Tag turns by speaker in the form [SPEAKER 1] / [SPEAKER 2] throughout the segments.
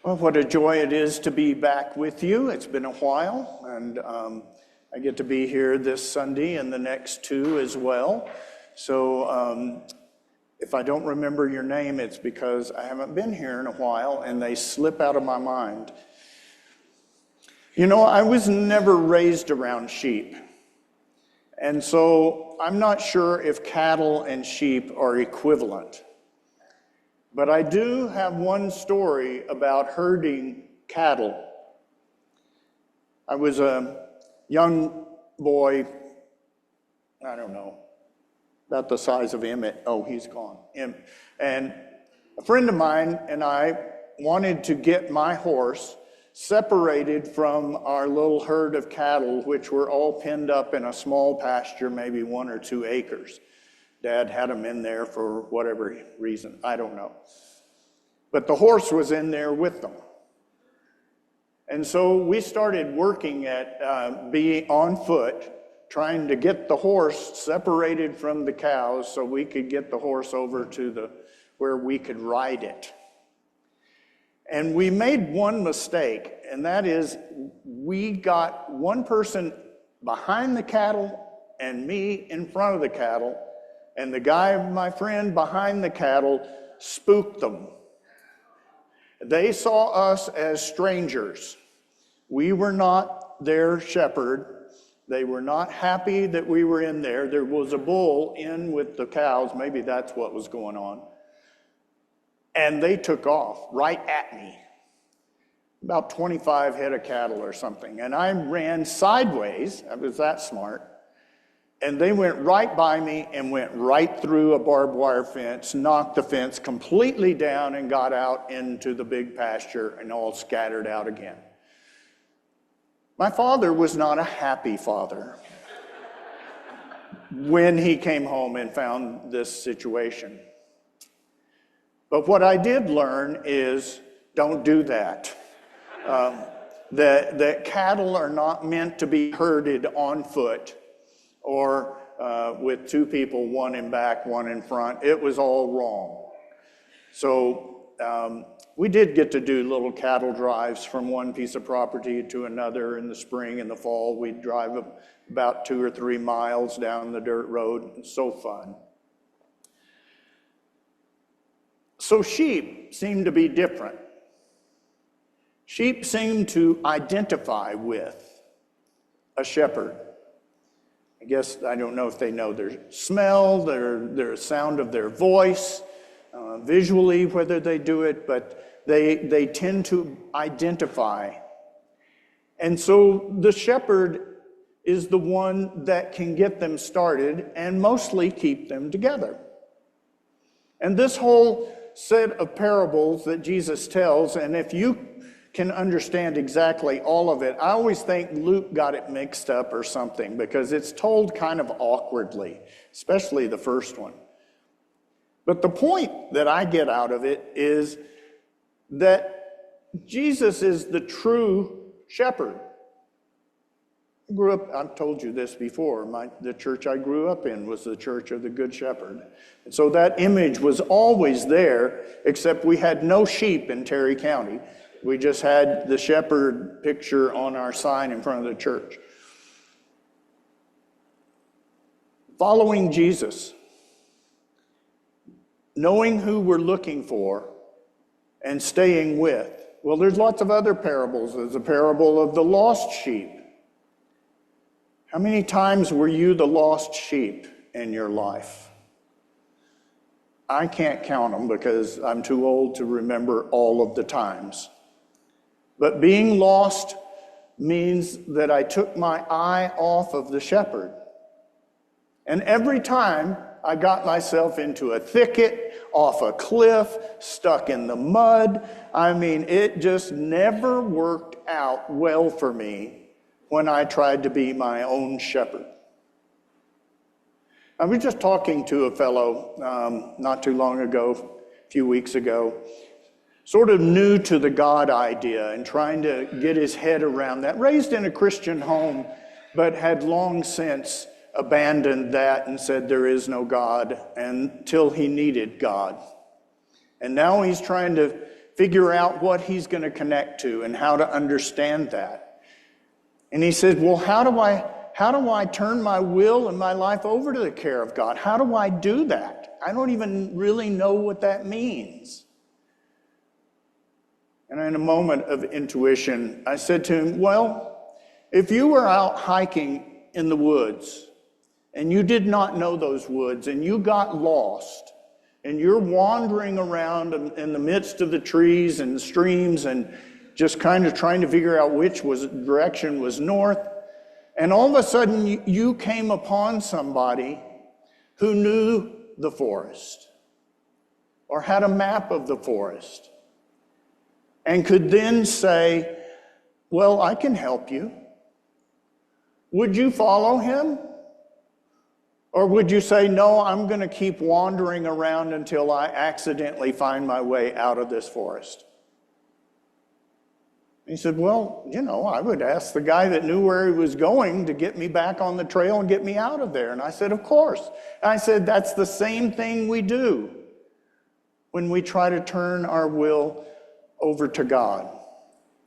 [SPEAKER 1] Well, what a joy it is to be back with you. It's been a while, and I get to be here this Sunday and the next two as well. So if I don't remember your name, it's because I haven't been here in a while, and they slip out of my mind. You know, I was never raised around sheep, and so I'm not sure if cattle and sheep are equivalent. But I do have one story about herding cattle. I was a young boy, I don't know, about the size of Emmett. Oh, he's gone. And a friend of mine and I wanted to get my horse separated from our little herd of cattle, which were all penned up in a small pasture, maybe 1 or 2 acres. Dad had them in there for whatever reason, I don't know. But the horse was in there with them. And so we started working at being on foot, trying to get the horse separated from the cows so we could get the horse over to where we could ride it. And we made one mistake, and that is we got one person behind the cattle and me in front of the cattle, and the guy, my friend, behind the cattle spooked them. They saw us as strangers. We were not their shepherd. They were not happy that we were in there. There was a bull in with the cows. Maybe that's what was going on. And they took off right at me. About 25 head of cattle or something. And I ran sideways. I was that smart. And they went right by me and went right through a barbed wire fence, knocked the fence completely down, and got out into the big pasture and all scattered out again. My father was not a happy father when he came home and found this situation. But what I did learn is don't do that. That cattle are not meant to be herded on foot or with 2 people, one in back, one in front. It was all wrong. So we did get to do little cattle drives from one piece of property to another in the spring and the fall. We'd drive about 2 or 3 miles down the dirt road. It's so fun. So sheep seem to be different. Sheep seem to identify with a shepherd. I guess, I don't know if they know their smell, their sound of their voice, visually whether they do it, but they tend to identify. And so the shepherd is the one that can get them started and mostly keep them together. And this whole set of parables that Jesus tells, and if you can understand exactly all of it. I always think Luke got it mixed up or something because it's told kind of awkwardly, especially the first one. But the point that I get out of it is that Jesus is the true shepherd. I grew up, I've told you this before, the church I grew up in was the Church of the Good Shepherd. And so that image was always there, except we had no sheep in Terry County. We just had the shepherd picture on our sign in front of the church. Following Jesus, knowing who we're looking for, and staying with. Well, there's lots of other parables. There's a parable of the lost sheep. How many times were you the lost sheep in your life? I can't count them because I'm too old to remember all of the times. But being lost means that I took my eye off of the shepherd. And every time I got myself into a thicket, off a cliff, stuck in the mud, I mean, it just never worked out well for me when I tried to be my own shepherd. I was just talking to a fellow not too long ago, a few weeks ago, sort of new to the God idea and trying to get his head around that. Raised in a Christian home, but had long since abandoned that and said there is no God until he needed God. And now he's trying to figure out what he's going to connect to and how to understand that. And he said, well, how do I turn my will and my life over to the care of God? How do I do that? I don't even really know what that means. And in a moment of intuition, I said to him, well, if you were out hiking in the woods and you did not know those woods and you got lost and you're wandering around in the midst of the trees and the streams and just kind of trying to figure out which direction was north, and all of a sudden you came upon somebody who knew the forest or had a map of the forest and could then say, well, I can help you. Would you follow him? Or would you say, no, I'm going to keep wandering around until I accidentally find my way out of this forest? He said, well, I would ask the guy that knew where he was going to get me back on the trail and get me out of there. And I said, of course. And I said, that's the same thing we do when we try to turn our will over to God.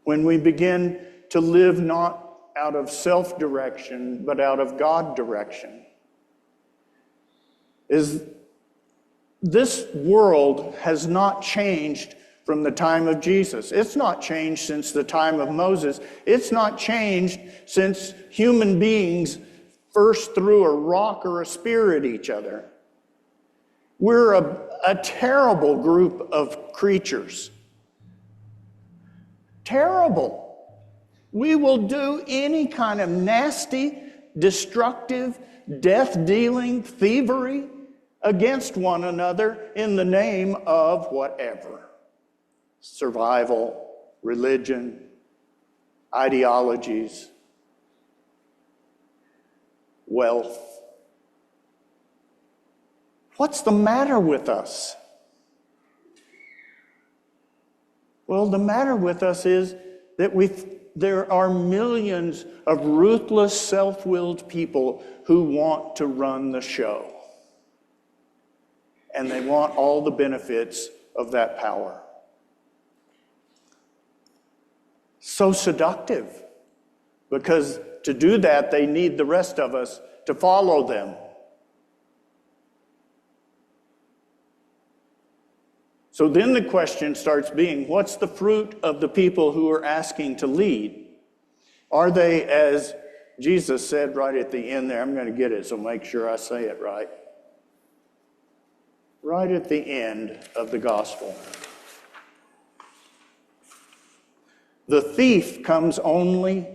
[SPEAKER 1] When we begin to live not out of self-direction, but out of God direction. This world has not changed from the time of Jesus. It's not changed since the time of Moses. It's not changed since human beings first threw a rock or a spear at each other. We're a terrible group of creatures. Terrible. We will do any kind of nasty, destructive, death-dealing thievery against one another in the name of whatever. Survival, religion, ideologies, wealth. What's the matter with us? Well, the matter with us is that there are millions of ruthless, self-willed people who want to run the show. And they want all the benefits of that power. So seductive, because to do that, they need the rest of us to follow them. So then the question starts being, what's the fruit of the people who are asking to lead? Are they, as Jesus said right at the end there, I'm going to get it, so make sure I say it right. Right at the end of the gospel. The thief comes only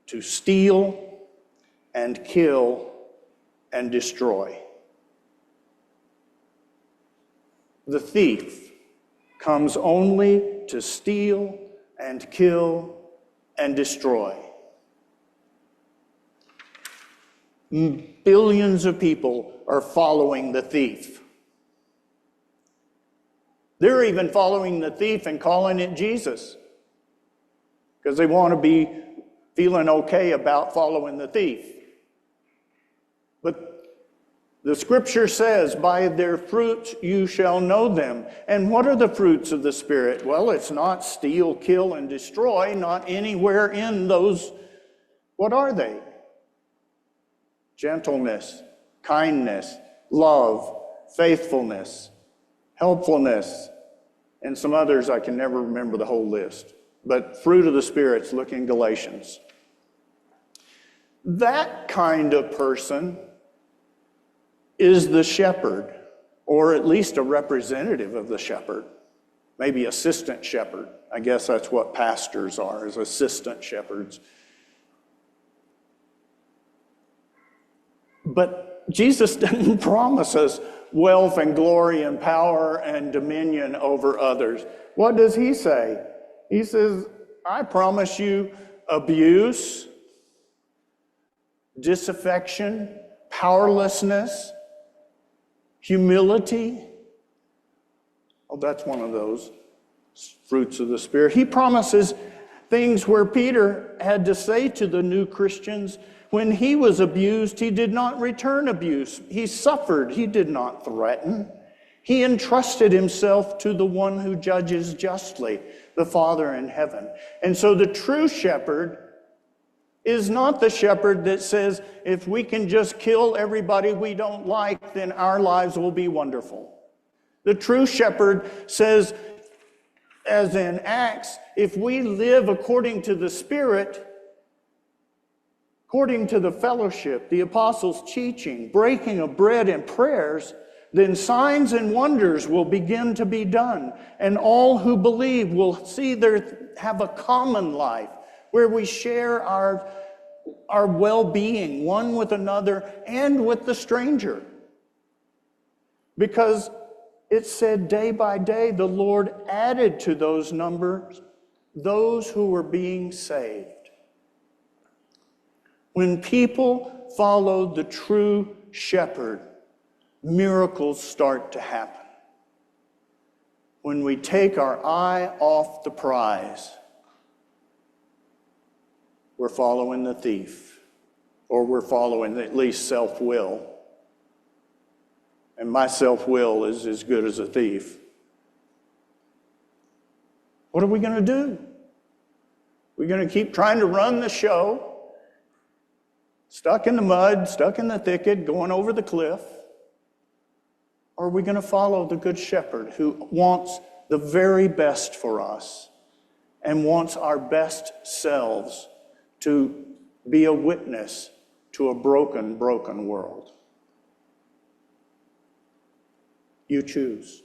[SPEAKER 1] to steal and kill and destroy. The thief comes only to steal and kill and destroy. Billions of people are following the thief. They're even following the thief and calling it Jesus, because they want to be feeling okay about following the thief. But the scripture says, by their fruits you shall know them. And what are the fruits of the Spirit? Well, it's not steal, kill, and destroy, not anywhere in those. What are they? Gentleness, kindness, love, faithfulness, helpfulness, and some others I can never remember the whole list. But fruit of the Spirit's look in Galatians. That kind of person is the shepherd, or at least a representative of the shepherd. Maybe assistant shepherd. I guess that's what pastors are, is assistant shepherds. But Jesus didn't promise us wealth and glory and power and dominion over others. What does he say? He says, I promise you abuse, disaffection, powerlessness, humility. Oh, that's one of those fruits of the Spirit. He promises things where Peter had to say to the new Christians, when he was abused, he did not return abuse. He suffered. He did not threaten. He entrusted himself to the one who judges justly, the Father in heaven. And so the true shepherd is not the shepherd that says, if we can just kill everybody we don't like, then our lives will be wonderful. The true shepherd says, as in Acts, if we live according to the Spirit, according to the fellowship, the apostles' teaching, breaking of bread and prayers, then signs and wonders will begin to be done. And all who believe will have a common life where we share our well-being, one with another and with the stranger. Because it said day by day, the Lord added to those numbers those who were being saved. When people follow the true shepherd, miracles start to happen. When we take our eye off the prize, we're following the thief, or we're following at least self-will. And my self-will is as good as a thief. What are we going to do? We're going to keep trying to run the show, stuck in the mud, stuck in the thicket, going over the cliff? Or are we going to follow the Good Shepherd who wants the very best for us and wants our best selves to be a witness to a broken world? You choose.